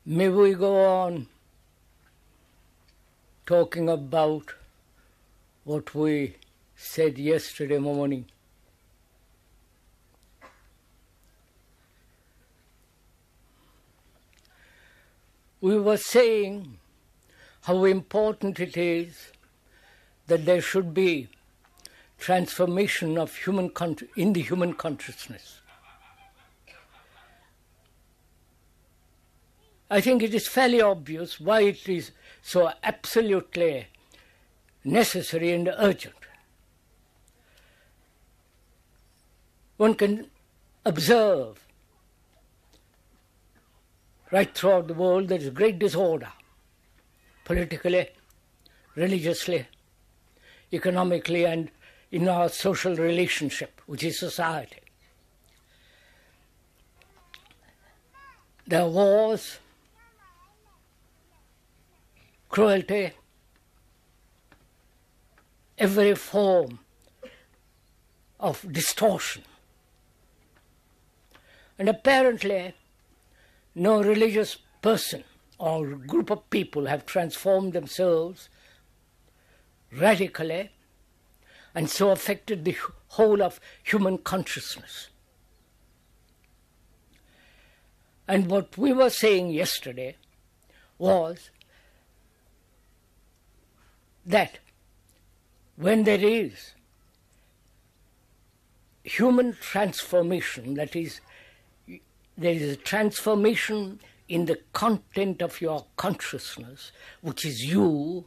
May we go on talking about what we said yesterday morning. We were saying how important it is that there should be transformation of in the human consciousness. I think it is fairly obvious why it is so absolutely necessary and urgent. One can observe right throughout the world there is great disorder, politically, religiously, economically, and in our social relationship, which is society. There are wars, cruelty, every form of distortion. And apparently, no religious person or group of people have transformed themselves radically and so affected the whole of human consciousness. And what we were saying yesterday was that when there is human transformation, that is, there is a transformation in the content of your consciousness, which is you,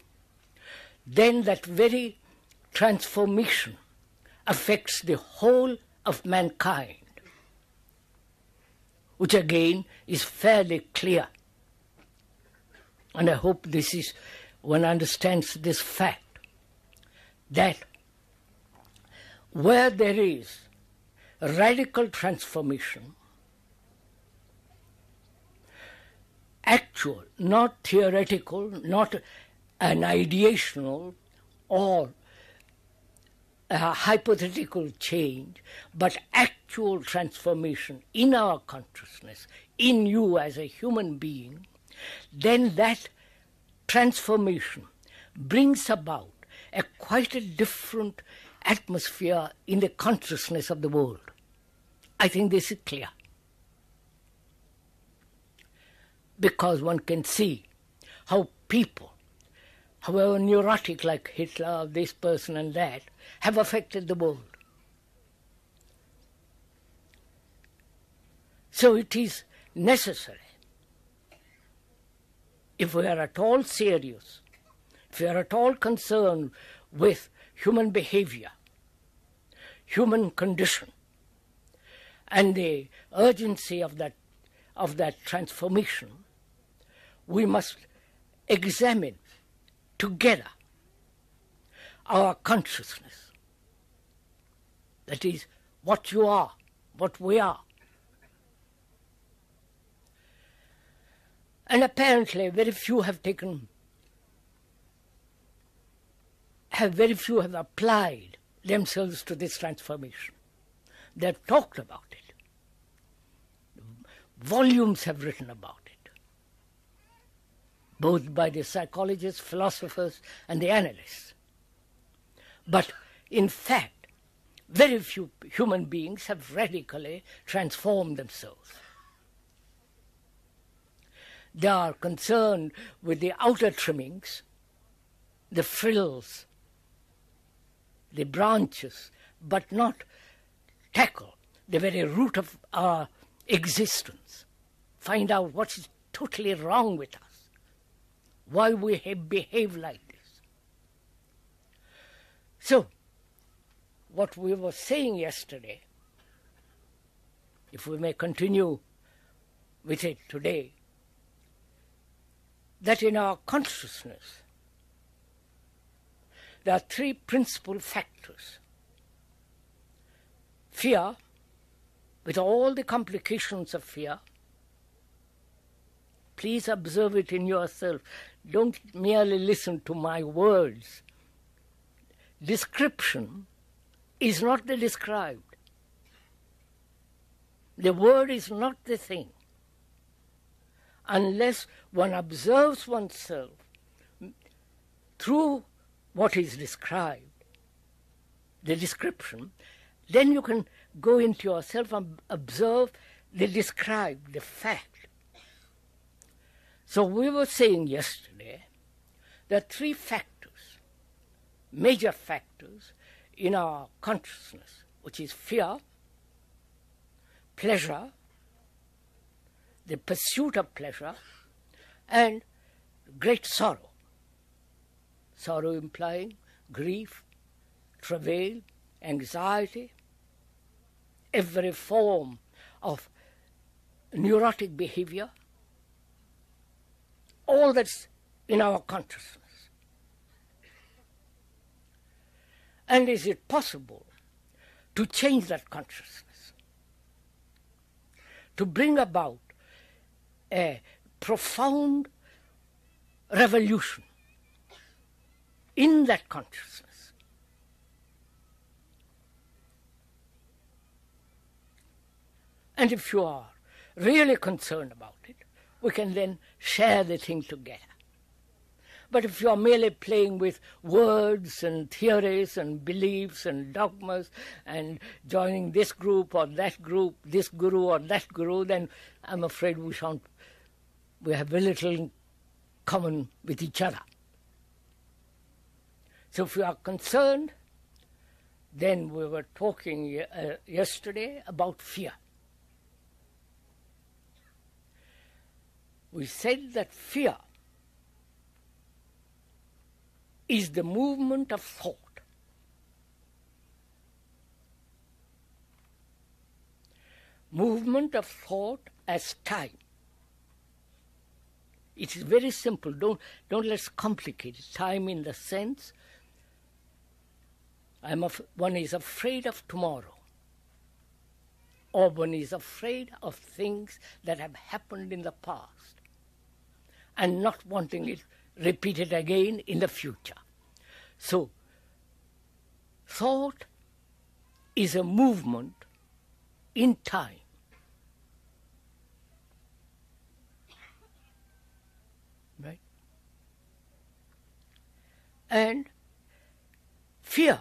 then that very transformation affects the whole of mankind, which again is fairly clear. And I hope one understands this fact, that where there is a radical transformation, actual, not theoretical, not an ideational or a hypothetical change, but actual transformation in our consciousness, in you as a human being, then that transformation brings about quite a different atmosphere in the consciousness of the world. I think this is clear. Because one can see how people, however neurotic like Hitler, this person and that, have affected the world. So it is necessary, if we are at all serious, if we are at all concerned with human behavior, human condition, and the urgency of that transformation, we must examine together our consciousness. That is, what you are, what we are. And apparently very few have applied themselves to this transformation. They have talked about it. Volumes have written about it, both by the psychologists, philosophers, and the analysts. But in fact, very few human beings have radically transformed themselves. They are concerned with the outer trimmings, the frills, the branches, but not tackle the very root of our existence. Find out what is totally wrong with us, why we behave like this. So, what we were saying yesterday, if we may continue with it today, that in our consciousness there are three principal factors. Fear, with all the complications of fear. Please observe it in yourself. Don't merely listen to my words. Description is not the described. The word is not the thing. unless one observes oneself through what is described, the description, then you can go into yourself and observe the described, the fact. So we were saying yesterday there are three factors, major factors in our consciousness, which is fear, pleasure, the pursuit of pleasure, and great sorrow. Sorrow implying grief, travail, anxiety, every form of neurotic behavior, all that's in our consciousness. And is it possible to change that consciousness, to bring about a profound revolution in that consciousness? And if you are really concerned about it, we can then share the thing together. But if you are merely playing with words and theories and beliefs and dogmas and joining this group or that group, this guru or that guru, then I'm afraid we have very little in common with each other. So if you are concerned, then we were talking yesterday about fear. We said that fear is the movement of thought. Movement of thought as time. It is very simple. Don't let's complicate it. Time in the sense one is afraid of tomorrow, or one is afraid of things that have happened in the past and not wanting it repeated again in the future. So, thought is a movement in time. Right? And fear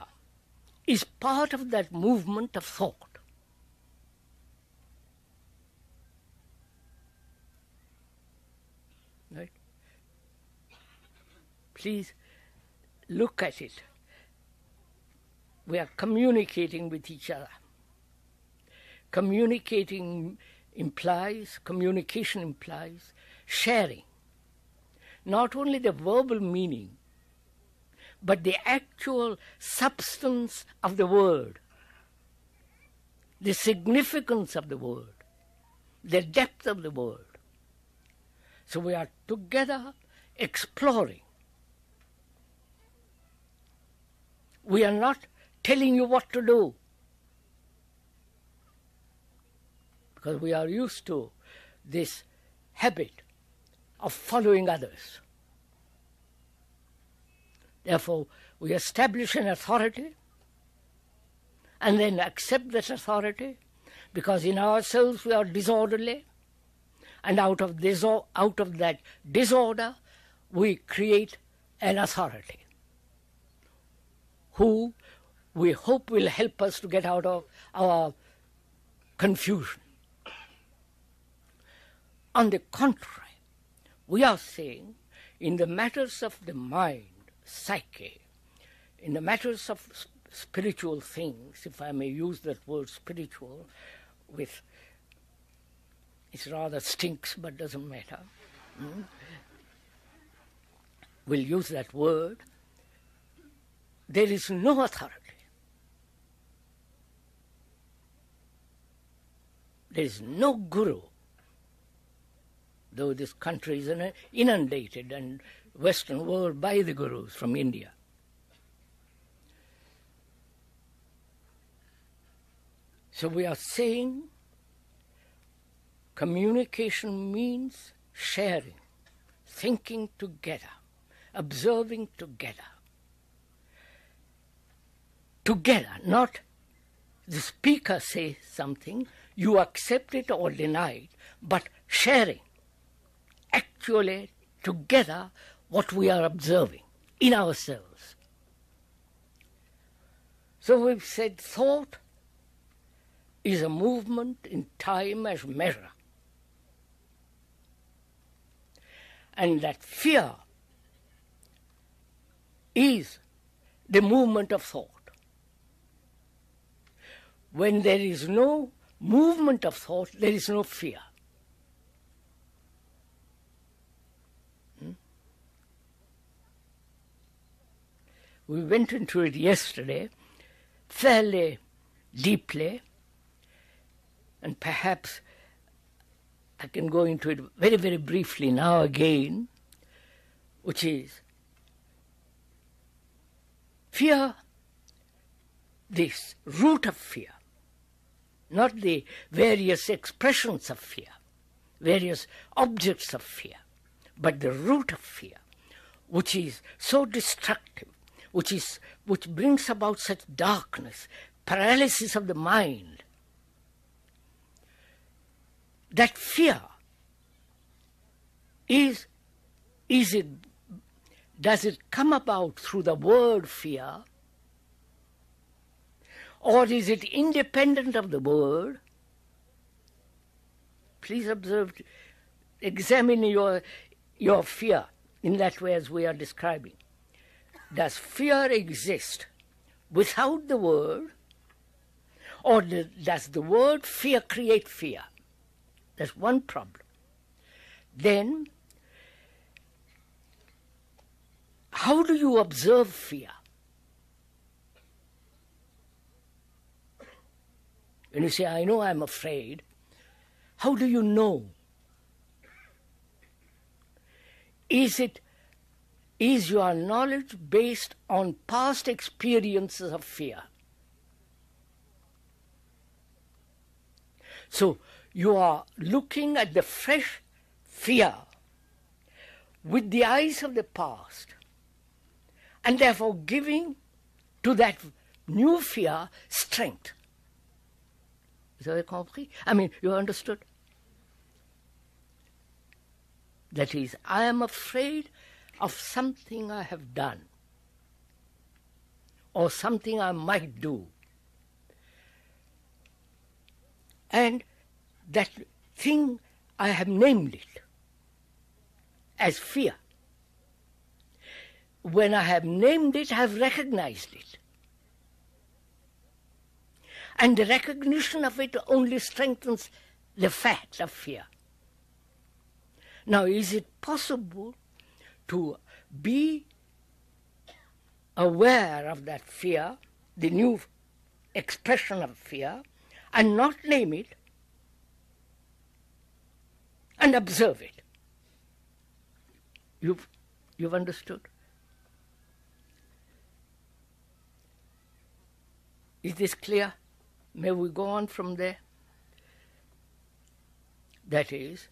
is part of that movement of thought. Right? Please look at it. We are communicating with each other. Communication implies sharing. Not only the verbal meaning, but the actual substance of the word, the significance of the word, the depth of the word. So we are together exploring. We are not telling you what to do, because we are used to this habit of following others. Therefore, we establish an authority and then accept that authority, because in ourselves we are disorderly, and out of that disorder we create an authority who we hope will help us to get out of our confusion. On the contrary, we are saying in the matters of the mind, psyche, in the matters of spiritual things, if I may use that word spiritual, it rather stinks but doesn't matter. We'll use that word. There is no authority. There is no guru, though this country is inundated and Western world by the gurus from India. So we are saying communication means sharing, thinking together, observing together. Together, not the speaker says something, you accept it or deny it, but sharing, actually together what we are observing in ourselves. So we've said thought is a movement in time as measure, and that fear is the movement of thought. When there is no movement of thought, there is no fear. We went into it yesterday fairly deeply, and perhaps I can go into it very, very briefly now again, which is fear, this root of fear, not the various expressions of fear, various objects of fear, but the root of fear, which is so destructive, which brings about such darkness, paralysis of the mind. That fear does it come about through the word fear, or is it independent of the word? Please observe, examine your fear in that way as we are describing. Does fear exist without the word, or does the word fear create fear? That's one problem. Then, how do you observe fear? When you say, I know I'm afraid, how do you know? Is your knowledge based on past experiences of fear? So you are looking at the fresh fear with the eyes of the past, and therefore giving to that new fear strength. Vous avez compris? I mean, you understood? That is, I am afraid of something I have done, or something I might do. And that thing, I have named it as fear. When I have named it, I have recognized it. And the recognition of it only strengthens the fact of fear. Now, is it possible to be aware of that fear, the new expression of fear, and not name it, and observe it? You've understood? Is this clear? May we go on from there? That is,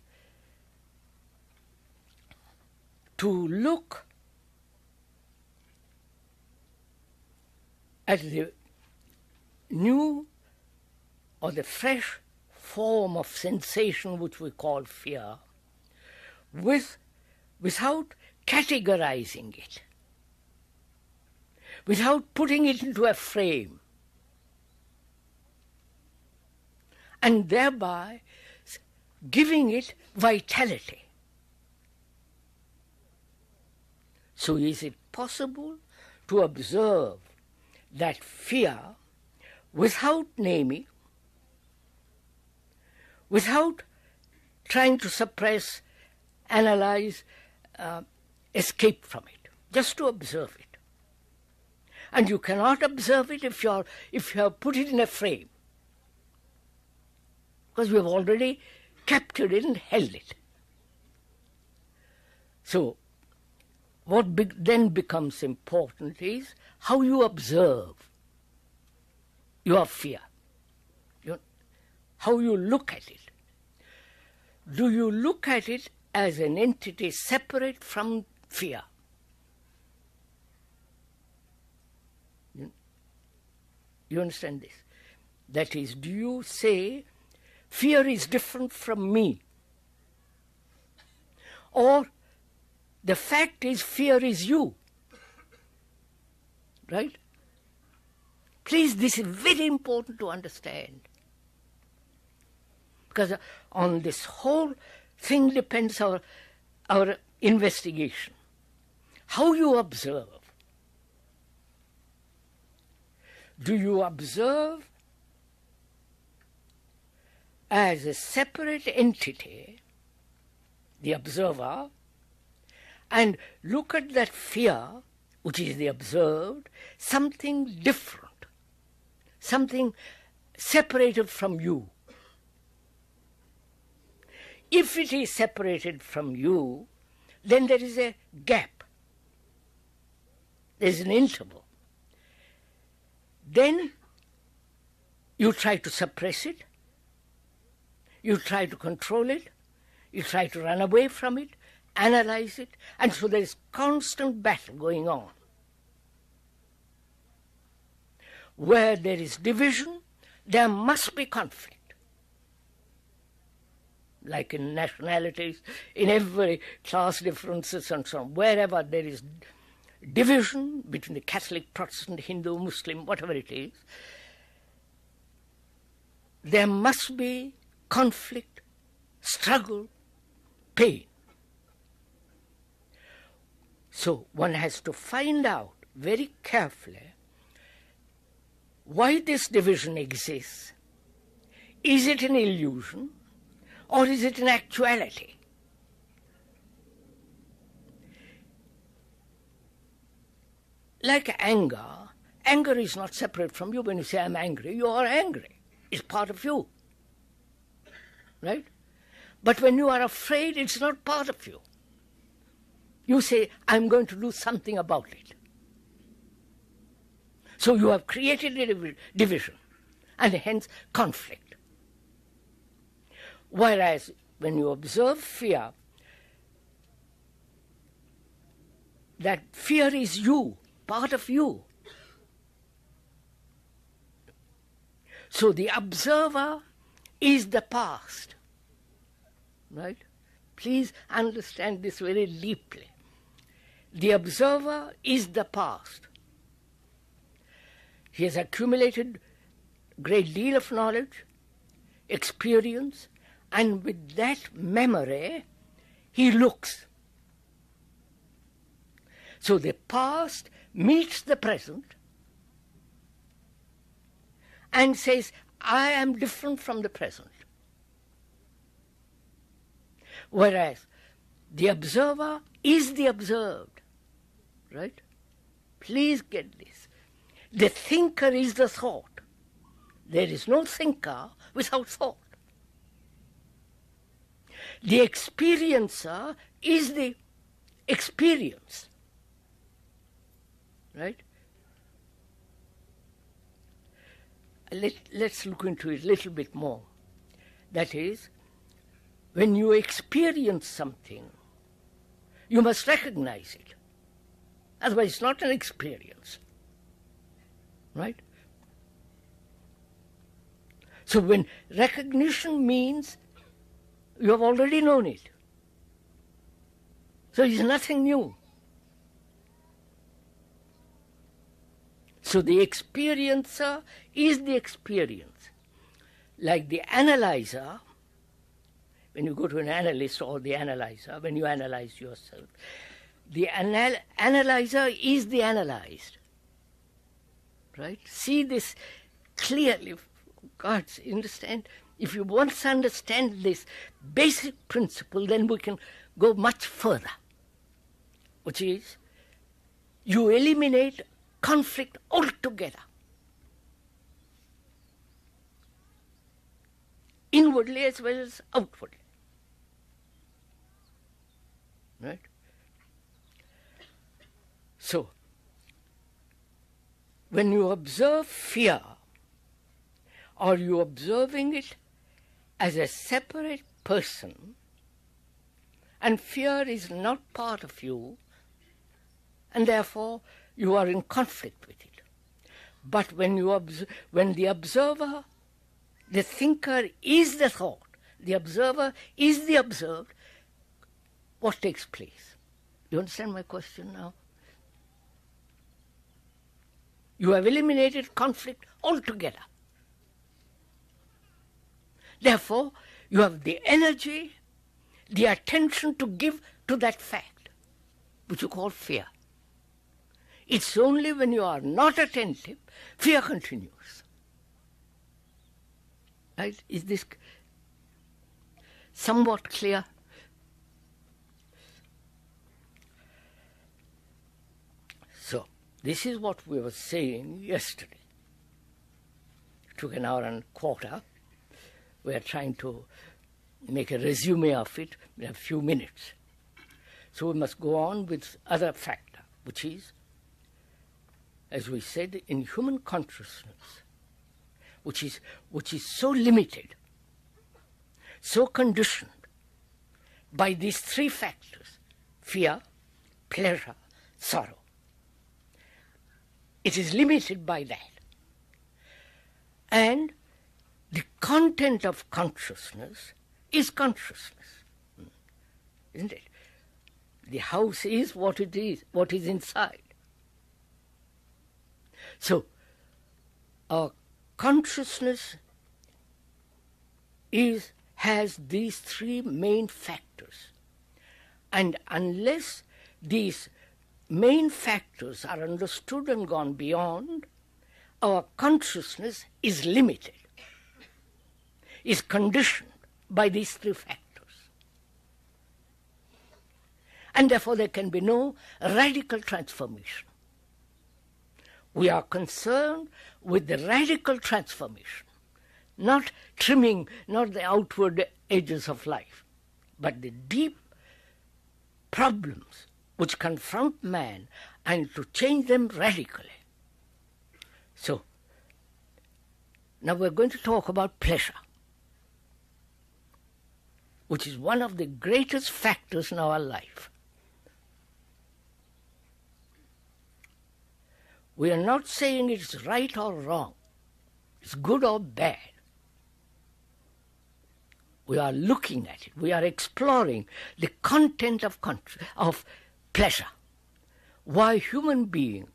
to look at the new or the fresh form of sensation which we call fear without categorizing it, without putting it into a frame, and thereby giving it vitality. So is it possible to observe that fear without naming, without trying to suppress, analyze, escape from it, just to observe it? And you cannot observe it if you have put it in a frame, because we have already captured it and held it. So what then becomes important is how you observe your fear, how you look at it. Do you look at it as an entity separate from fear? You understand this? That is, do you say, fear is different from me? Or the fact is fear is you. Right? Please, this is very important to understand. Because on this whole thing depends our investigation. How you observe. Do you observe as a separate entity, the observer, and look at that fear, which is the observed, something different, something separated from you? If it is separated from you, then there is a gap. There is an interval. Then you try to suppress it, you try to control it, you try to run away from it, analyze it, and so there is constant battle going on. Where there is division, there must be conflict. Like in nationalities, in every class differences and so on, wherever there is division between the Catholic, Protestant, Hindu, Muslim, whatever it is, there must be conflict, struggle, pain. So one has to find out very carefully why this division exists. Is it an illusion or is it an actuality? Like anger, anger is not separate from you. When you say I'm angry, you are angry. It's part of you. Right? But when you are afraid, it's not part of you. You say, I'm going to do something about it. So you have created a division and hence conflict. Whereas when you observe fear, that fear is you, part of you. So the observer is the past. Right? Please understand this very deeply. The observer is the past. He has accumulated a great deal of knowledge, experience, and with that memory, he looks. So the past meets the present and says, I am different from the present. Whereas the observer is the observed. Right? Please get this. The thinker is the thought. There is no thinker without thought. The experiencer is the experience. Right? Let's look into it a little bit more. That is, when you experience something, you must recognize it. Otherwise, it's not an experience. Right? So when recognition means you have already known it. So it's nothing new. So the experiencer is the experience. Like the analyzer, when you go to an analyst or the analyzer, when you analyze yourself, the analyzer is the analyzed. Right? See this clearly. God, understand? If you once understand this basic principle, then we can go much further, which is you eliminate conflict altogether. Inwardly as well as outwardly. Right? So, when you observe fear, are you observing it as a separate person, and fear is not part of you, and therefore you are in conflict with it. But when the observer, the thinker is the thought, the observer is the observed, what takes place? You understand my question now? You have eliminated conflict altogether. Therefore, you have the energy, the attention to give to that fact, which you call fear. It's only when you are not attentive, fear continues. Right? Is this somewhat clear? So, this is what we were saying yesterday. It took an hour and a quarter. We are trying to make a resume of it in a few minutes. So we must go on with other factor, which is, as we said, in human consciousness, which is so limited, so conditioned by these three factors: fear, pleasure, sorrow. It is limited by that. And the content of consciousness is consciousness, isn't it? The house is what it is, what is inside. So, our consciousness has these three main factors. And unless these main factors are understood and gone beyond, our consciousness is limited, is conditioned by these three factors. And therefore there can be no radical transformation. We are concerned with the radical transformation, not trimming, not the outward edges of life, but the deep problems which confront man, and to change them radically. So, now we're going to talk about pleasure, which is one of the greatest factors in our life. We are not saying it's right or wrong, it's good or bad. We are looking at it, we are exploring the content of pleasure. Why human beings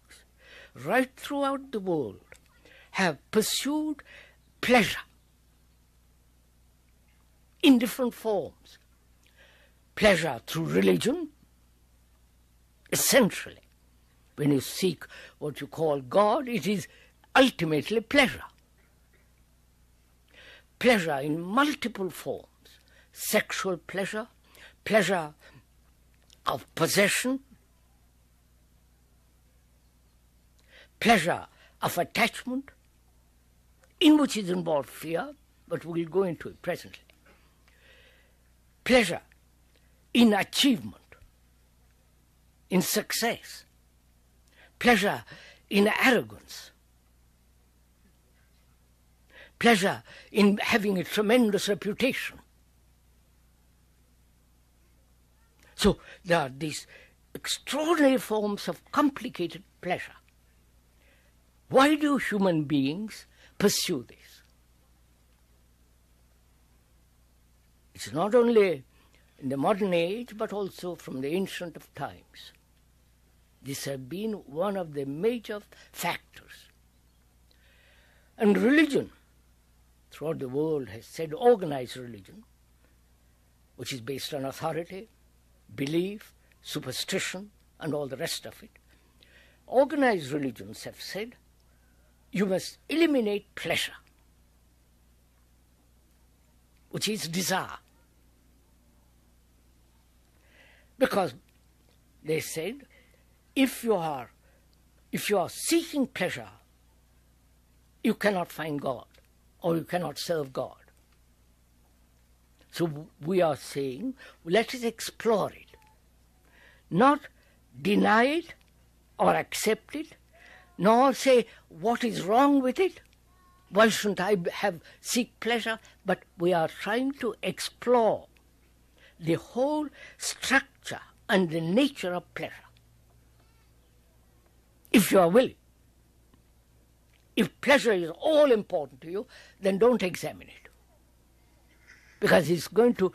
right throughout the world have pursued pleasure in different forms. Pleasure through religion, essentially. When you seek what you call God, it is ultimately pleasure. Pleasure in multiple forms: sexual pleasure, pleasure of possession, pleasure of attachment, in which is involved fear, but we'll go into it presently. Pleasure in achievement, in success, pleasure in arrogance, pleasure in having a tremendous reputation. So there are these extraordinary forms of complicated pleasure. Why do human beings pursue this? It's not only in the modern age, but also from the ancient of times. This has been one of the major factors. And religion, throughout the world, has said organized religion, which is based on authority, belief, superstition, and all the rest of it. Organized religions have said, you must eliminate pleasure, which is desire. Because they said, if you are seeking pleasure, you cannot find God, or you cannot serve God. So we are saying, let us explore it, not deny it or accept it, nor say what is wrong with it, why shouldn't I seek pleasure, but we are trying to explore the whole structure and the nature of pleasure. If you are willing. If pleasure is all important to you, then don't examine it, because it's going to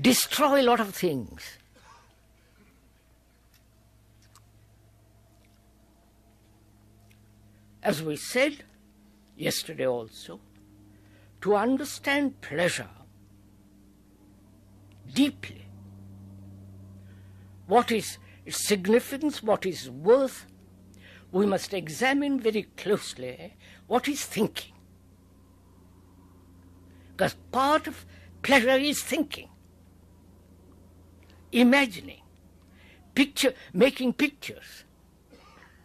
destroy a lot of things. As we said yesterday also, to understand pleasure deeply, what is its significance, what is worth, we must examine very closely what is thinking. Because part of pleasure is thinking, imagining, making pictures,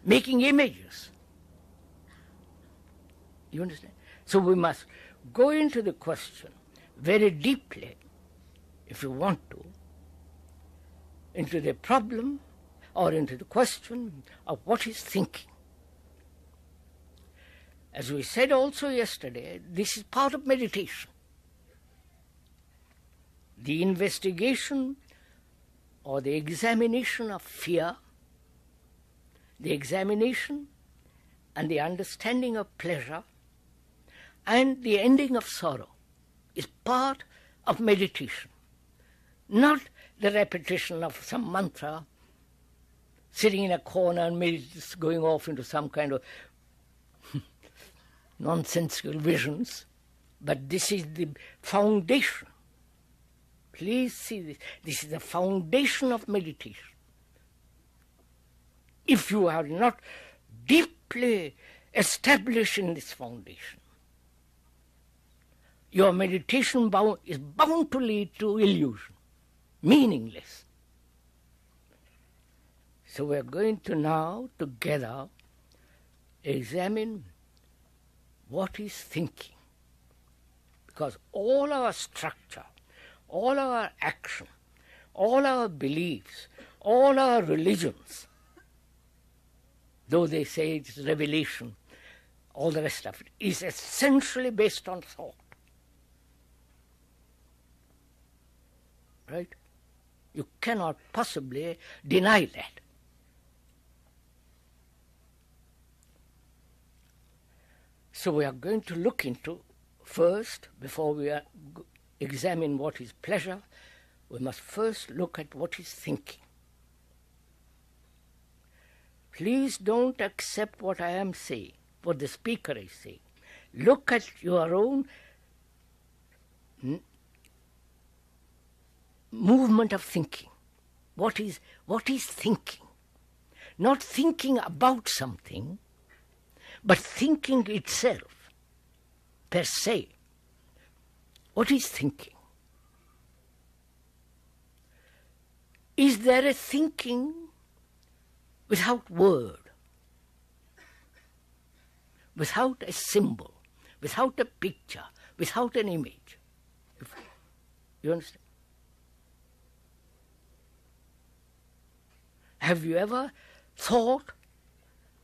making images. You understand? So we must go into the question very deeply, if you want to, into the problem or into the question of what is thinking. As we said also yesterday, this is part of meditation. The investigation or the examination of fear, the examination and the understanding of pleasure, and the ending of sorrow is part of meditation, not the repetition of some mantra, sitting in a corner and maybe just going off into some kind of nonsensical visions, but this is the foundation. Please see this. This is the foundation of meditation. If you are not deeply established in this foundation, your meditation is bound to lead to illusion, meaningless. So we are going to now together examine what is thinking. Because all our structure, all our action, all our beliefs, all our religions, though they say it's revelation, all the rest of it, is essentially based on thought. Right? You cannot possibly deny that. So we are going to look into, first, before we examine what is pleasure, we must first look at what is thinking. Please don't accept what I am saying, what the speaker is saying. Look at your own movement of thinking. What is thinking? Not thinking about something, but thinking itself, per se. What is thinking? Is there a thinking without word, without a symbol, without a picture, without an image? You understand? Have you ever thought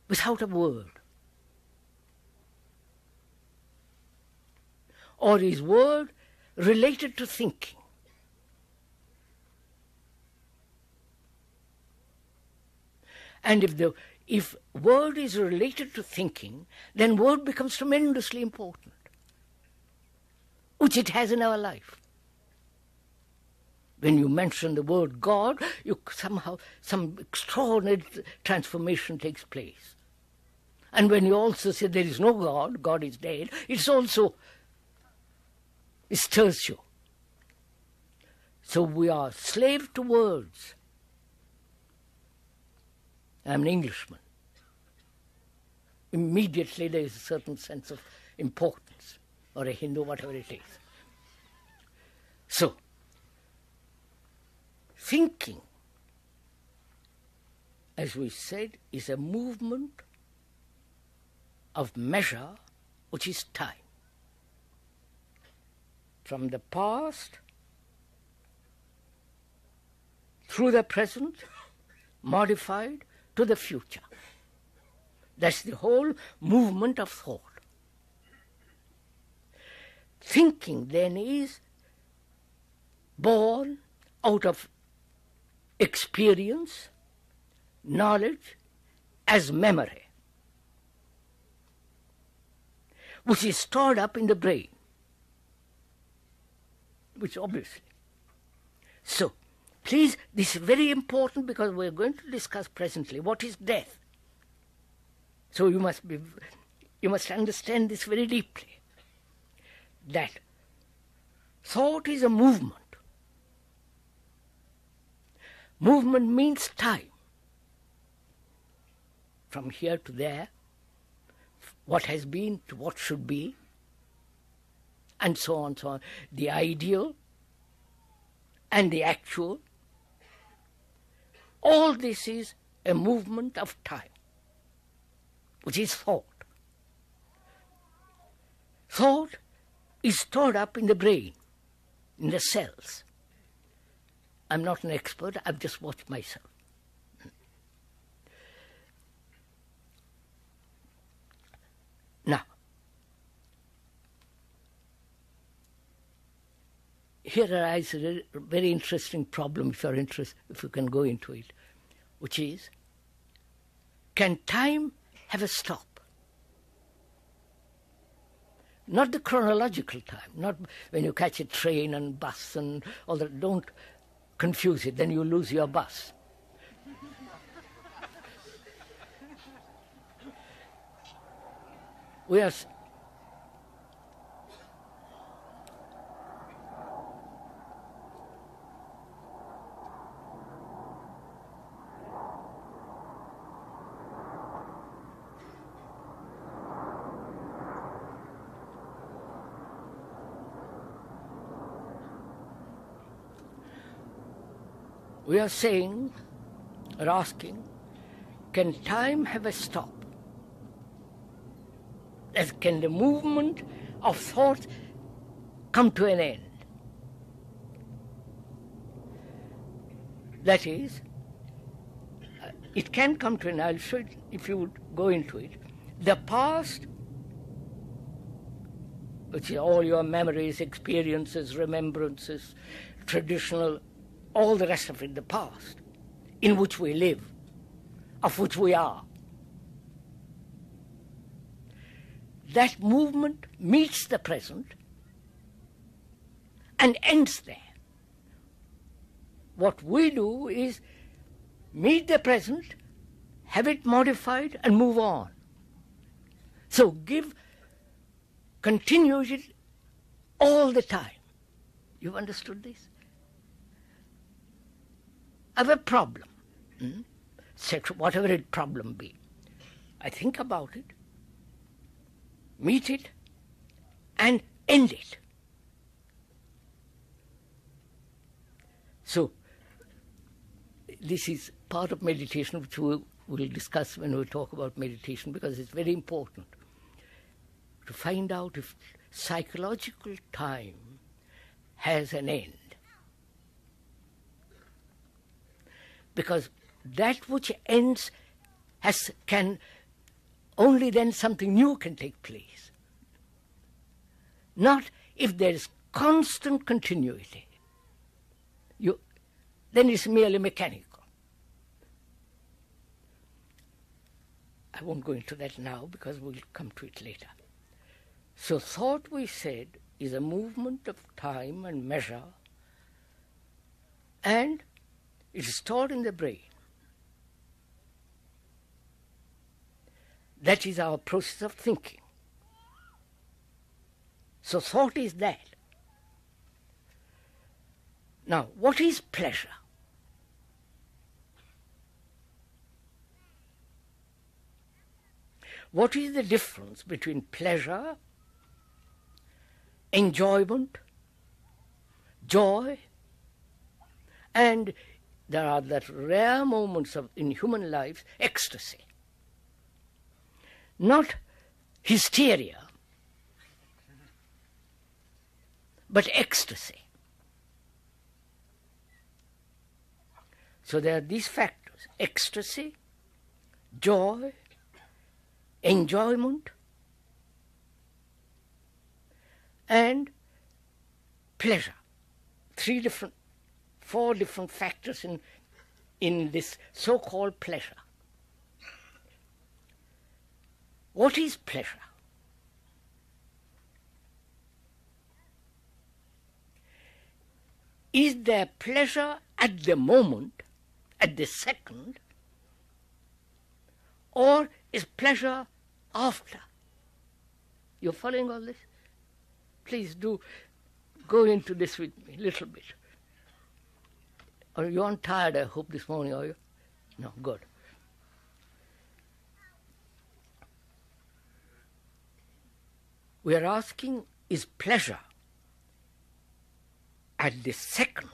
without a word? Or is word related to thinking? And if word is related to thinking, then word becomes tremendously important, which it has in our life. When you mention the word God, somehow some extraordinary transformation takes place. And when you also say there is no God, God is dead, it stirs you. So we are slave to words. I'm an Englishman. Immediately there is a certain sense of importance, or a Hindu, whatever it is. So, thinking, as we said, is a movement of measure, which is time. From the past through the present, modified to the future. That's the whole movement of thought. Thinking then is born out of experience, knowledge, as memory, which is stored up in the brain, which obviously. So, please, this is very important because we're going to discuss presently what is death. So you must understand this very deeply, that thought is a movement. Movement means time. From here to there, what has been to what should be, and so on, so on. The ideal and the actual, all this is a movement of time, which is thought. Thought is stored up in the brain, in the cells. I'm not an expert, I've just watched myself. Now, here arises a very interesting problem, if you're interested, if you can go into it, which is, can time have a stop? Not the chronological time, not when you catch a train and bus and all that. Don't confuse it, then you lose your bus. We are saying or asking, can time have a stop? As can the movement of thought come to an end? That is, it can come to an end. I'll show it if you would go into it. The past, which is all your memories, experiences, remembrances, traditional, all the rest of it, the past, in which we live, of which we are. That movement meets the present and ends there. What we do is meet the present, have it modified, and move on. So give continuity all the time. You've understood this? I have a problem, whatever it problem be. I think about it, meet it, and end it. So, this is part of meditation, which we will discuss when we talk about meditation, because it's very important to find out if psychological time has an end. Because that which ends can only then something new can take place. Not if there is constant continuity. Then it's merely mechanical. I won't go into that now because we'll come to it later. So thought, we said, is a movement of time and measure, and it is stored in the brain. That is our process of thinking. So thought is that. Now, what is pleasure? What is the difference between pleasure, enjoyment, joy, and there are that rare moments in human life, ecstasy. Not hysteria, but ecstasy. So there are these factors: ecstasy, joy, enjoyment, and pleasure. Four different factors in this so-called pleasure. What is pleasure? is there pleasure at the moment, at the second, or is pleasure after? You're following all this? Please do go into this with me a little bit. Or you aren't tired, I hope, this morning, are you? No, good. We are asking, is pleasure at the second,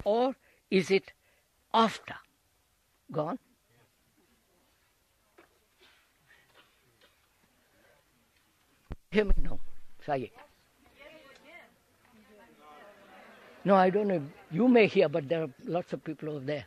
or is it after? Gone? Hear me? No. Say it. No, I don't know. You may hear, but there are lots of people over there.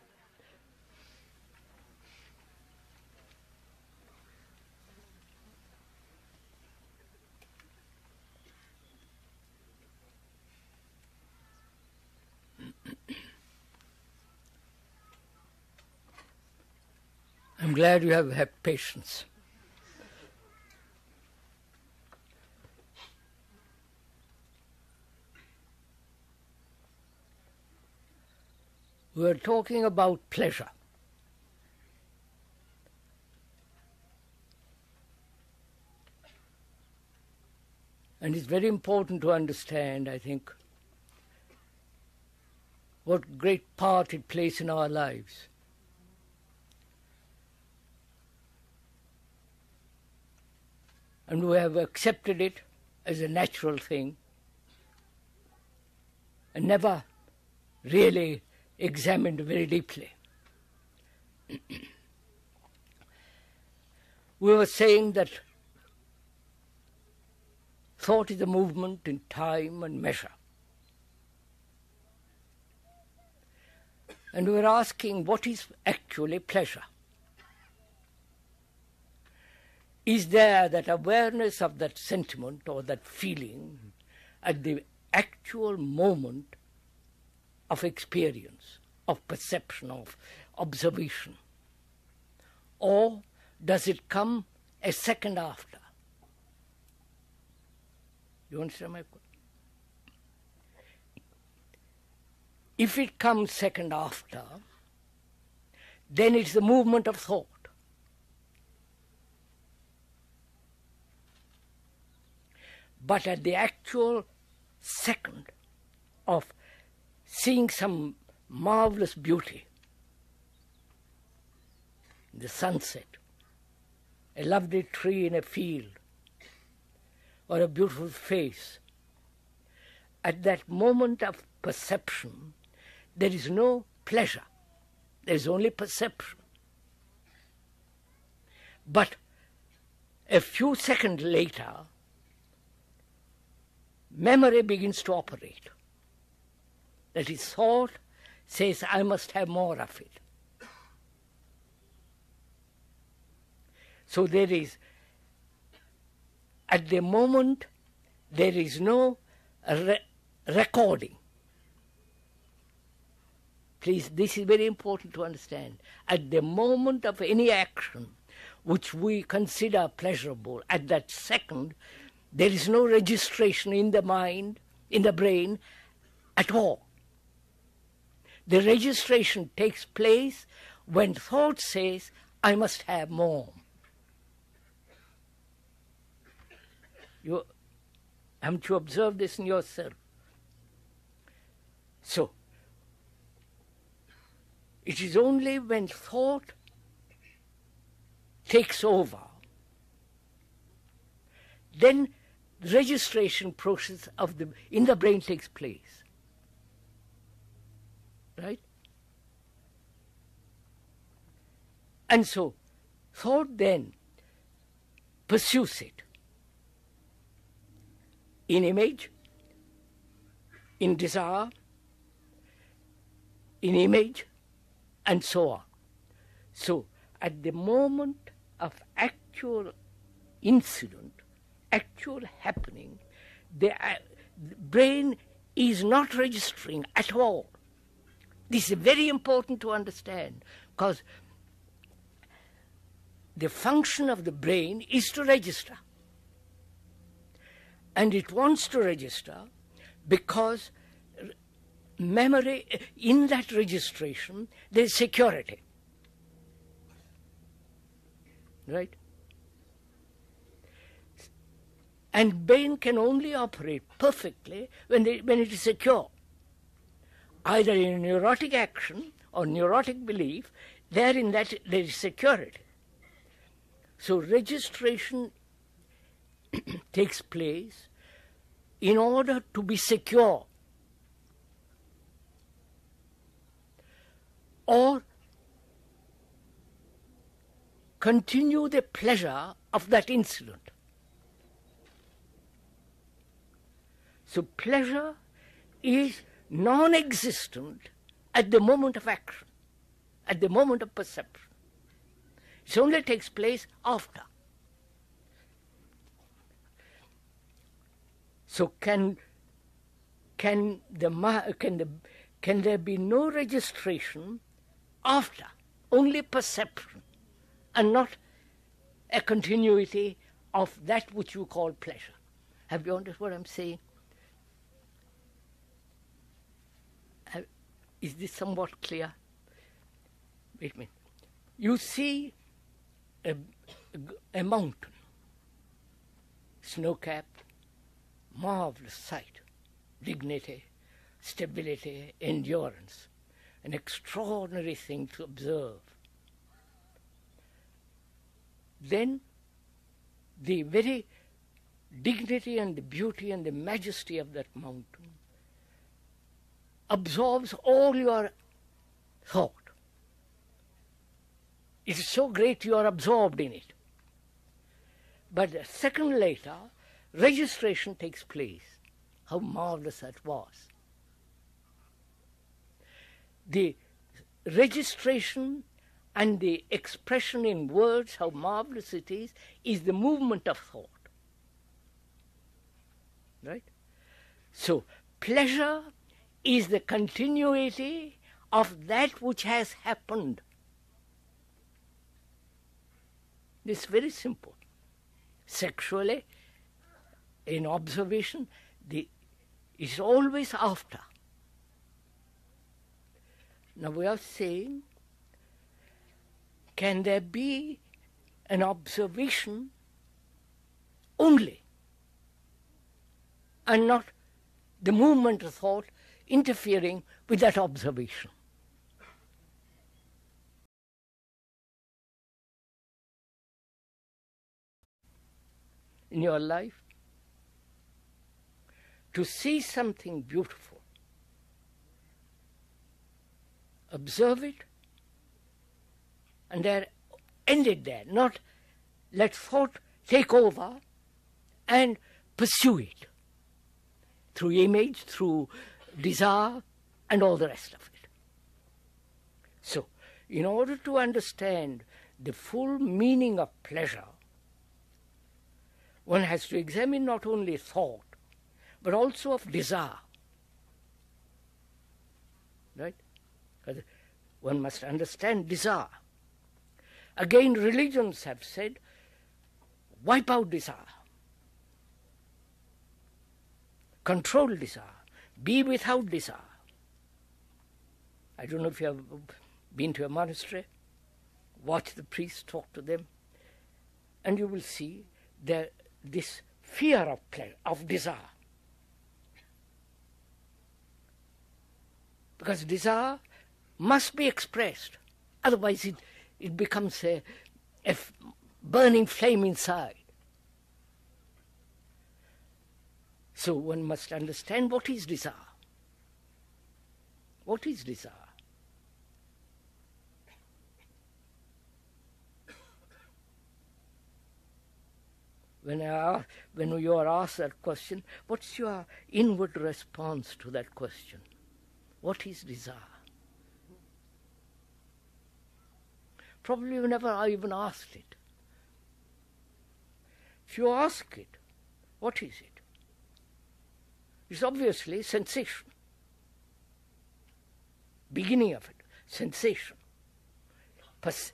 I'm glad you have had patience. We're talking about pleasure. And it's very important to understand, I think, what great part it plays in our lives. And we have accepted it as a natural thing and never really examined very deeply. We were saying that thought is a movement in time and measure. And we were asking, what is actually pleasure? Is there that awareness of that sentiment or that feeling at the actual moment of experience, of perception, of observation? Or does it come a second after? You understand my question? If it comes second after, then it's the movement of thought. But at the actual second of seeing some marvelous beauty, the sunset, a lovely tree in a field, or a beautiful face, at that moment of perception, there is no pleasure. There is only perception. But a few seconds later, memory begins to operate. That is, thought says, I must have more of it. So there is, at the moment, there is no recording. Please, this is very important to understand. At the moment of any action which we consider pleasurable, at that second, there is no registration in the mind, in the brain, at all. The registration takes place when thought says, I must have more. Haven't you observed this in yourself? So, it is only when thought takes over, then the registration process in the brain takes place. Right? And so, thought then pursues it in image, in desire, in image, and so on. So, at the moment of actual incident, actual happening, the brain is not registering at all. This is very important to understand, because the function of the brain is to register. And it wants to register because memory, in that registration, there is security. Right? And brain can only operate perfectly when it is secure. Either in neurotic action or neurotic belief, therein that there is security. So registration takes place in order to be secure, or continue the pleasure of that incident. So pleasure is non-existent at the moment of action, at the moment of perception. It only takes place after. So can there be no registration after? Only perception, and not a continuity of that which you call pleasure. Have you understood what I'm saying? Is this somewhat clear? Wait a minute. You see a mountain, snow-capped, marvelous sight, dignity, stability, endurance, an extraordinary thing to observe. Then the very dignity and the beauty and the majesty of that mountain absorbs all your thought. It is so great you are absorbed in it. But a second later, registration takes place. How marvelous that was. The registration and the expression in words, how marvelous it is the movement of thought. Right? So, pleasure is the continuity of that which has happened. It's very simple. Sexually, in observation, it's always after. Now we are saying, can there be an observation only, and not the movement of thought interfering with that observation? In your life, to see something beautiful, observe it, and there, end it there, not let thought take over and pursue it through image, through desire, and all the rest of it. So, in order to understand the full meaning of pleasure, one has to examine not only thought, but also of desire. Right? Because one must understand desire. Again, religions have said, wipe out desire. Control desire. Be without desire. I don't know if you have been to a monastery, watch the priests, talk to them, and you will see this fear of desire. Because desire must be expressed, otherwise it becomes a burning flame inside. So one must understand what is desire. What is desire? When you are asked that question, what's your inward response to that question? What is desire? Probably you never even asked it. If you ask it, what is it? It's obviously sensation. Beginning of it, sensation.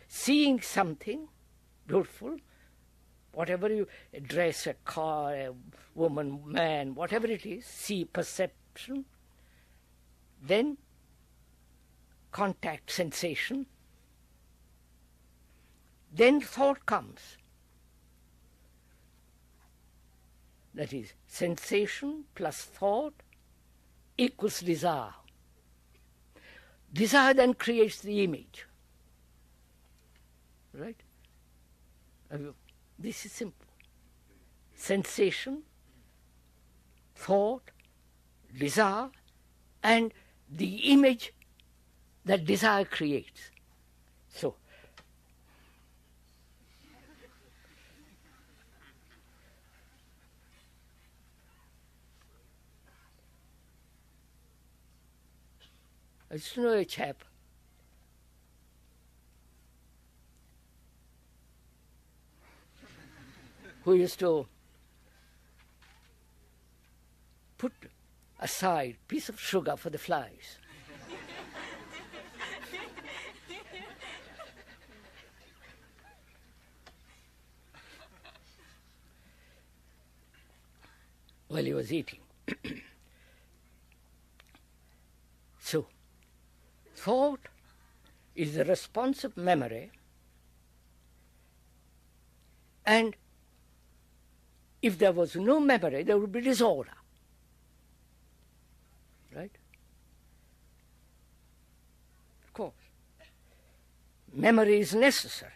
Seeing something beautiful, whatever you, a dress, a car, a woman, man, whatever it is, see, perception, then contact, sensation, then thought comes. That is, sensation plus thought equals desire. Desire then creates the image. Right? This is simple. Sensation, thought, desire, and the image that desire creates. So, I used to know a chap who used to put aside a piece of sugar for the flies. While he was eating. So, thought is the response of memory, and if there was no memory, there would be disorder. Right? Of course. Memory is necessary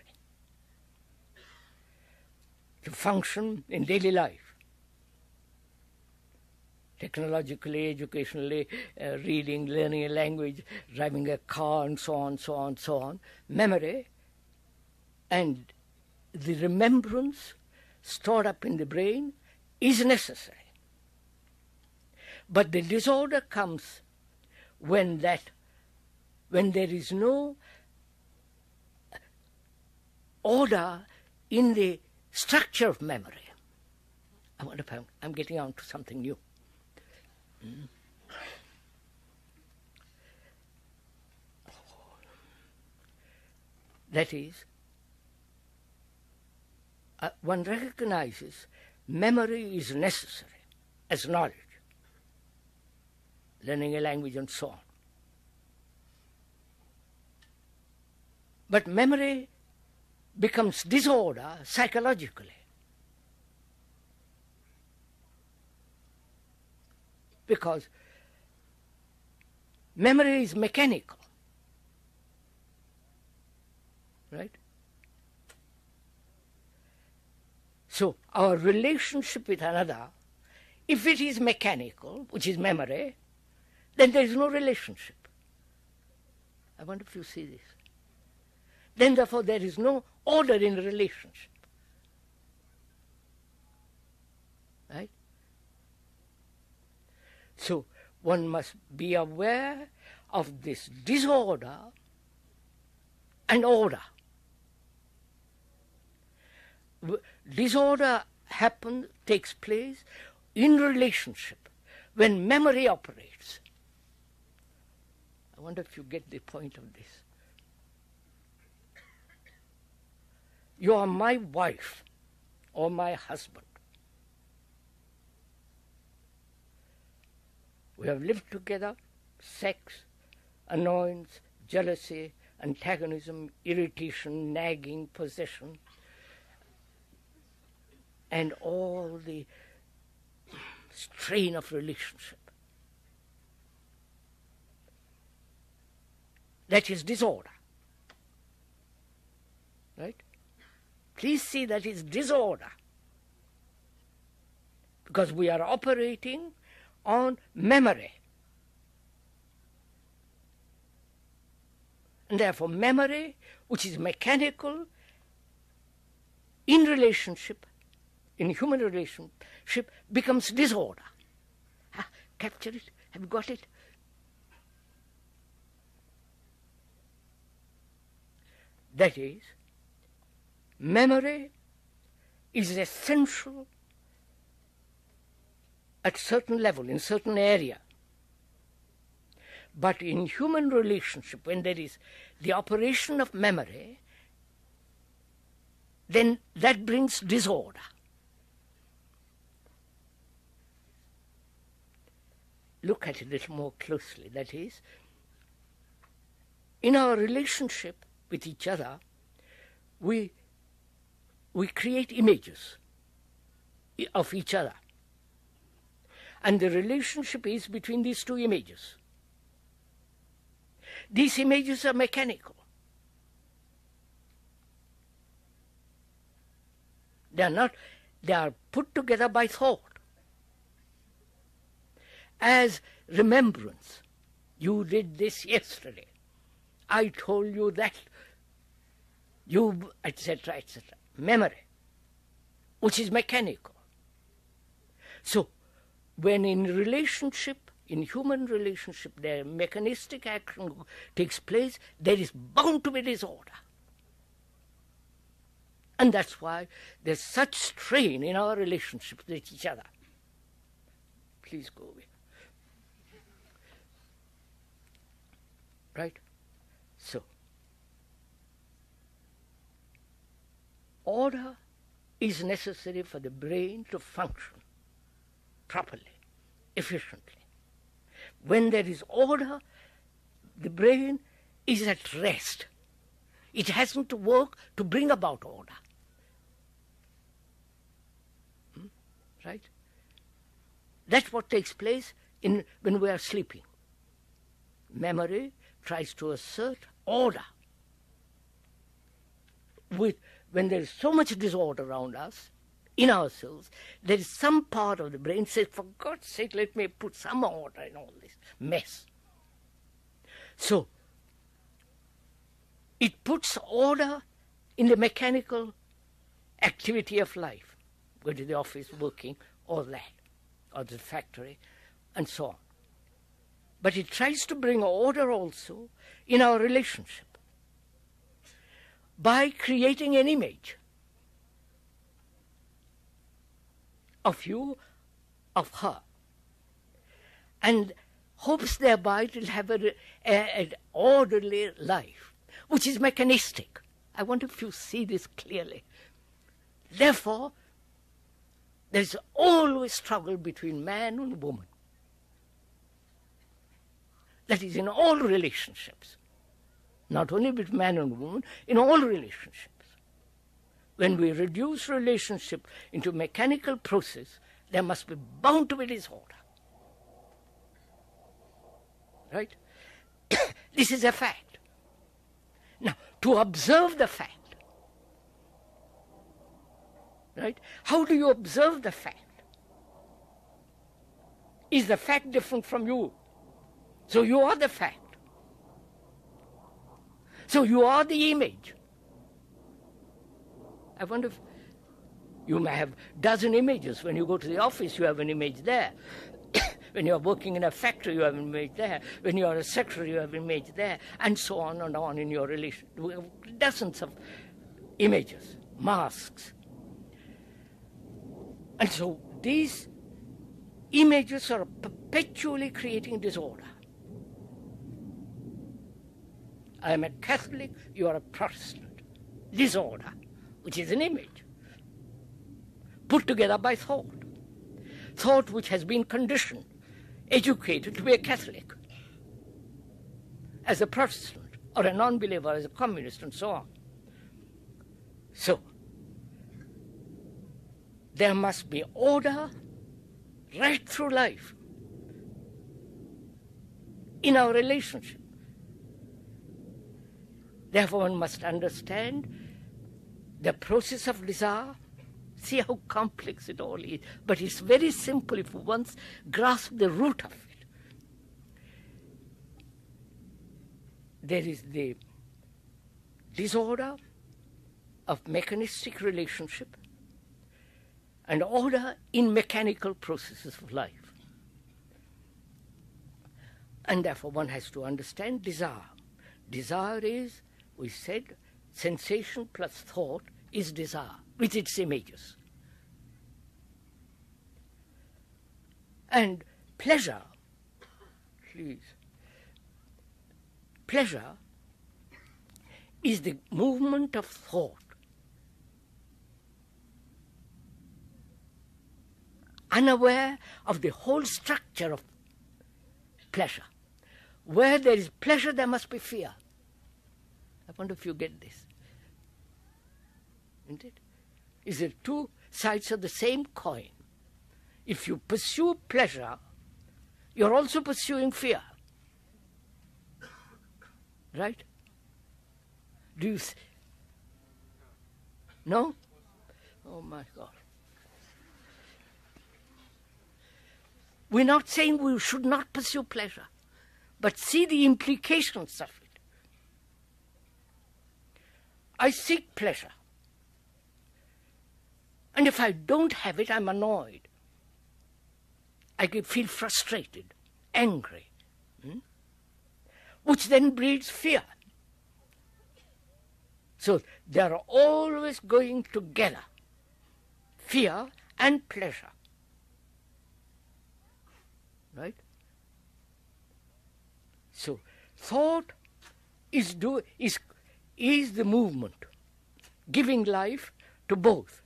to function in daily life. Technologically, educationally, reading, learning a language, driving a car, and so on, so on, so on. Memory and the remembrance stored up in the brain is necessary. But the disorder comes when there is no order in the structure of memory. I wonder if I'm getting on to something new. That is, one recognizes memory is necessary as knowledge, learning a language and so on. But memory becomes disorder psychologically. Because memory is mechanical, right? So our relationship with another, if it is mechanical, which is memory, then there is no relationship. I wonder if you see this. Then therefore there is no order in the relationship. Right? So one must be aware of this disorder and order. Disorder takes place in relationship when memory operates. I wonder if you get the point of this. You are my wife or my husband. We have lived together, sex, annoyance, jealousy, antagonism, irritation, nagging, possession, and all the strain of relationship. That is disorder. Right? Please see that is disorder. Because we are operating on memory. And therefore memory, which is mechanical, in relationship, in human relationship, becomes disorder. Capture it? Have you got it? That is, memory is essential at certain level, in certain area. But in human relationship, when there is the operation of memory, then that brings disorder. look at it a little more closely. That is, in our relationship with each other, we create images of each other. And the relationship is between these two images. These images are mechanical. They are not, they are put together by thought. As remembrance. You did this yesterday. I told you that. You, etc., etc. Memory, which is mechanical. So, when in relationship, in human relationship, the mechanistic action takes place, there is bound to be disorder. And that's why there's such strain in our relationships with each other. Please go away. Right? So, order is necessary for the brain to function properly, efficiently. When there is order, the brain is at rest. It hasn't to work to bring about order. Right? That's what takes place when we are sleeping. Memory tries to assert order. When there is so much disorder around us, in ourselves, there is some part of the brain says, for God's sake, let me put some order in all this mess. So, it puts order in the mechanical activity of life. Go to the office, working, all that, or the factory, and so on. But it tries to bring order also in our relationship by creating an image of you, of her, and hopes thereby to have an orderly life, which is mechanistic. I wonder if you see this clearly. Therefore, there's always struggle between man and woman. That is in all relationships. Not only between man and woman, in all relationships. When we reduce relationship into mechanical process, there must be bound to be disorder. Right? This is a fact. Now, to observe the fact, right? How do you observe the fact? Is the fact different from you? So you are the fact. So you are the image. I wonder if you may have a dozen images. When you go to the office, you have an image there. When you are working in a factory, you have an image there. When you are a secretary, you have an image there. And so on and on in your relation. We have dozens of images, masks. And so these images are perpetually creating disorder. I am a Catholic, you are a Protestant. Disorder, which is an image, put together by thought. Thought which has been conditioned, educated to be a Catholic, as a Protestant, or a non-believer, as a communist, and so on. So, there must be order right through life in our relationship. Therefore, one must understand the process of desire. See how complex it all is. But it's very simple if we once grasp the root of it. There is the disorder of mechanistic relationship and order in mechanical processes of life. And therefore one has to understand desire. Desire is, we said, sensation plus thought is desire, with its images. And pleasure, please, pleasure is the movement of thought, unaware of the whole structure of pleasure. Where there is pleasure, there must be fear. I wonder if you get this. Isn't it? Is it two sides of the same coin? If you pursue pleasure, you're also pursuing fear. Right? Do you... No? Oh my God. We're not saying we should not pursue pleasure, but see the implications of it. I seek pleasure. And if I don't have it, I'm annoyed. I feel frustrated, angry, which then breeds fear. So they are always going together, fear and pleasure. Right? So thought is the movement, giving life to both.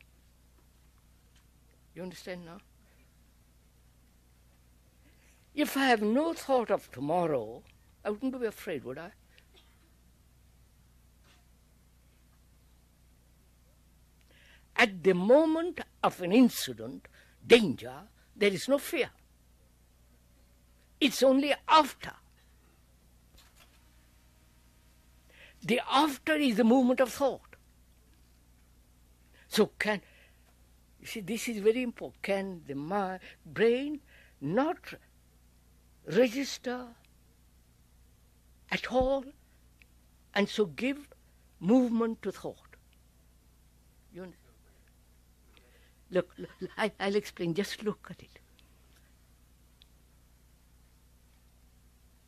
You understand now? If I have no thought of tomorrow, I wouldn't be afraid, would I? At the moment of an incident, danger, there is no fear. It's only after. The after is the movement of thought. So you see, this is very important. Can the brain not register at all and so give movement to thought? You understand? Look, I'll explain. Just look at it.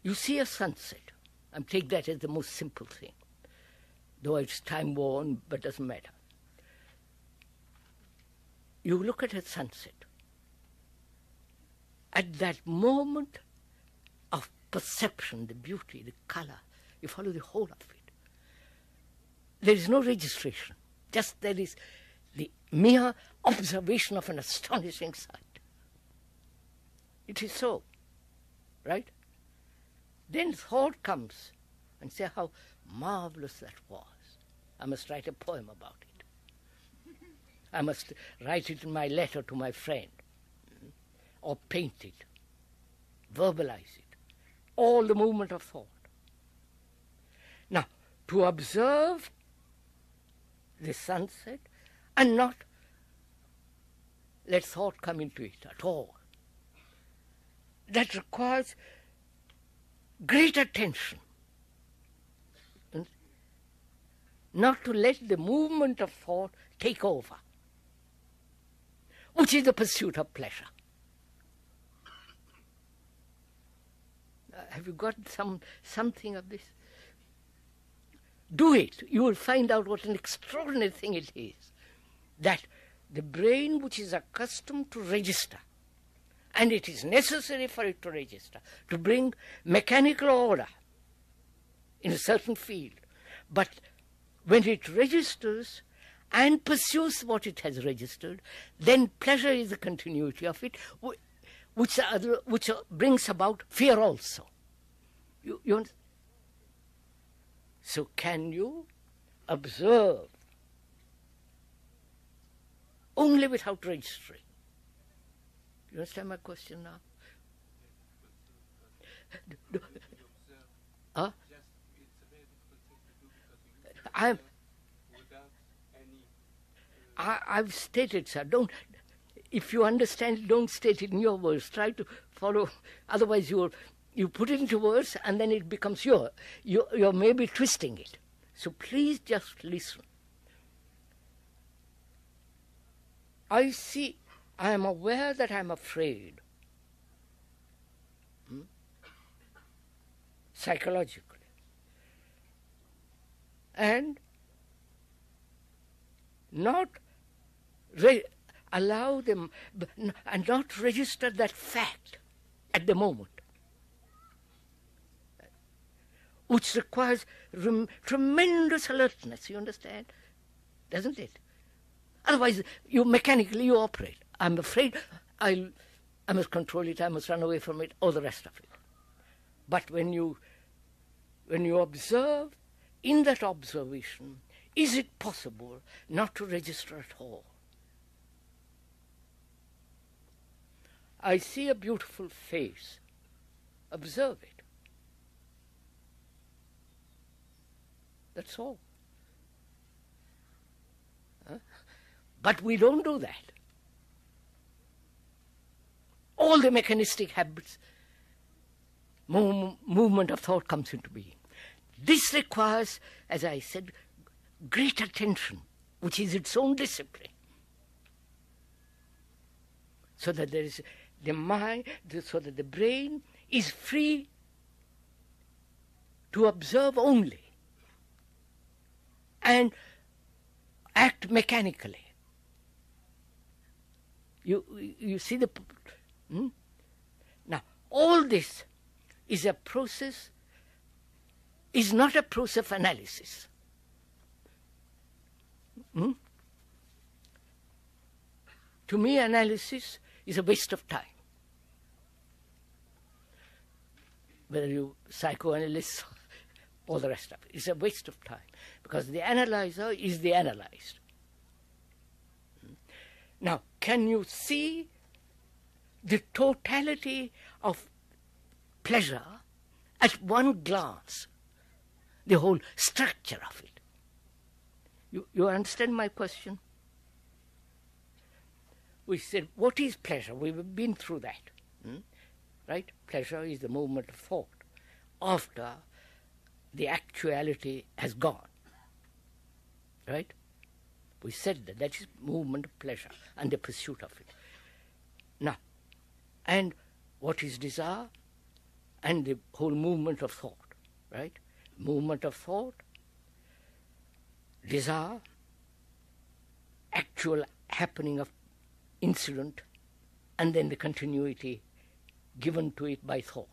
You see a sunset, and take that as the most simple thing, though it's time-worn, but doesn't matter. You look at a sunset. At that moment of perception, the beauty, the color, you follow the whole of it. There is no registration. Just there is the mere observation of an astonishing sight. It is so, right? Then thought comes and says how marvelous that was. I must write a poem about it. I must write it in my letter to my friend, or paint it, verbalize it. All the movement of thought. Now, to observe the sunset and not let thought come into it at all, that requires great attention. And not to let the movement of thought take over, which is the pursuit of pleasure. Have you got something of this? Do it. You will find out what an extraordinary thing it is. That the brain, which is accustomed to register, and it is necessary for it to register, to bring mechanical order in a certain field. But when it registers and pursues what it has registered, then pleasure is the continuity of it, which brings about fear also. You so can you observe only without registering? You understand my question now? Huh? I've stated, sir. Don't. If you understand it, don't state it in your words. Try to follow. Otherwise, you put it into words, and then it becomes you're maybe twisting it. So please just listen. I am aware that I'm afraid. Psychologically. And not allow them and not register that fact at the moment, which requires tremendous alertness, you understand? Doesn't it? Otherwise, you mechanically operate. I'm afraid I must control it, I must run away from it, all the rest of it. But when you observe, in that observation, is it possible not to register at all? I see a beautiful face. Observe it. That's all. But we don't do that. All the mechanistic habits, movement of thought comes into being. This requires, as I said, great attention, which is its own discipline. So that there is the mind, so that the brain is free to observe only and act mechanically. You see the... Now, all this is a process, is not a process of analysis. To me, analysis is a waste of time. Whether you psychoanalyst, all the rest of it, it's a waste of time, because the analyzer is the analyzed. Now, can you see the totality of pleasure at one glance, the whole structure of it? You understand my question? We said, what is pleasure? We've been through that, right? Pleasure is the movement of thought after the actuality has gone, right? We said that is movement of pleasure and the pursuit of it. Now, and what is desire? And the whole movement of thought, right? Movement of thought, desire, actual happening of incident, and then the continuity given to it by thought.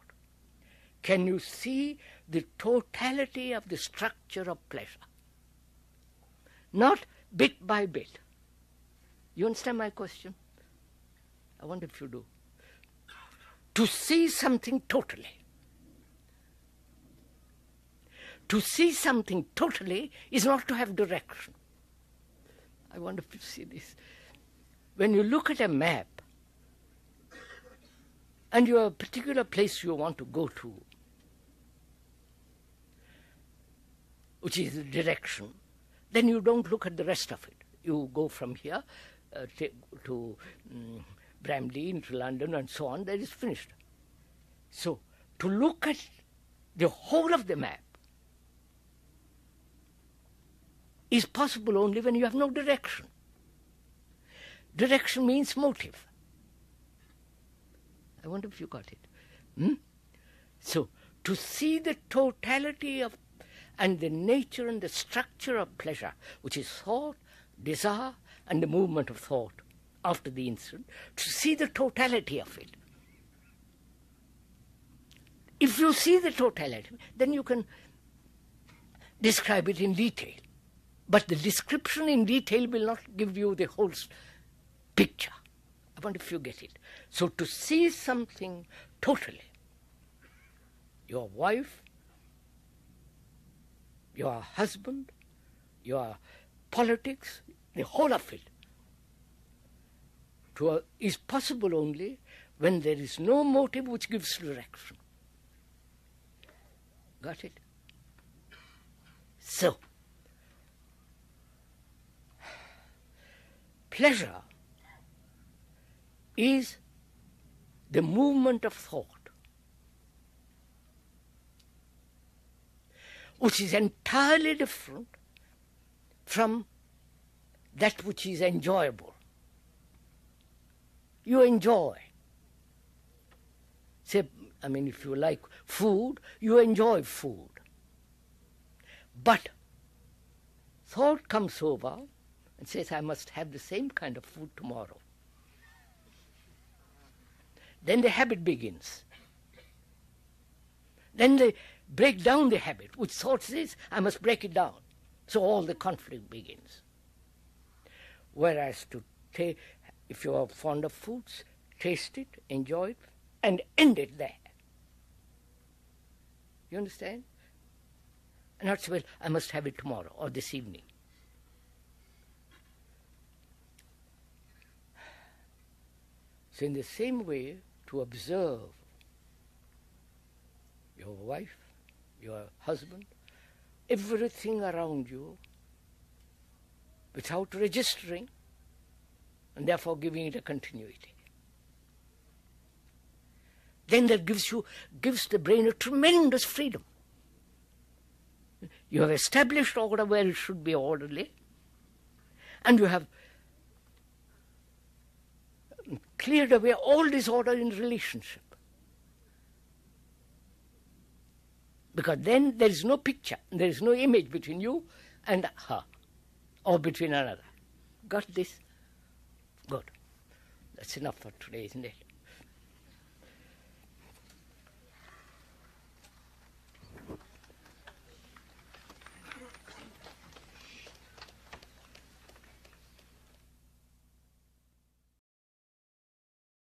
Can you see the totality of the structure of pleasure? Not bit by bit. You understand my question? I wonder if you do. To see something totally. To see something totally is not to have direction. I wonder if you see this. When you look at a map, and you have a particular place you want to go to, which is the direction, then you don't look at the rest of it. You go from here to Bramley, into London, and so on. That is finished. So, to look at the whole of the map is possible only when you have no direction. Direction means motive. I wonder if you got it. So, to see the totality of and the nature and the structure of pleasure, which is thought, desire, and the movement of thought after the incident, to see the totality of it. If you see the totality, then you can describe it in detail. But the description in detail will not give you the whole picture. I wonder if you get it. So to see something totally, your wife, your husband, your politics, the whole of it, is possible only when there is no motive which gives direction. Got it? So, pleasure is the movement of thought, which is entirely different from that which is enjoyable. You enjoy. Say, if you like food, you enjoy food. But thought comes over and says, I must have the same kind of food tomorrow. Then the habit begins. Then they break down the habit, which thought says, I must break it down. So all the conflict begins. Whereas if you are fond of foods, taste it, enjoy it, and end it there. You understand? And not say, well, I must have it tomorrow or this evening. So in the same way, to observe your wife, your husband, everything around you without registering and therefore giving it a continuity. Then that gives the brain a tremendous freedom. You have established order where it should be orderly, and you have cleared away all disorder in relationship. Because then there is no picture, there is no image between you and her, or between another. Got this? Good. That's enough for today, isn't it?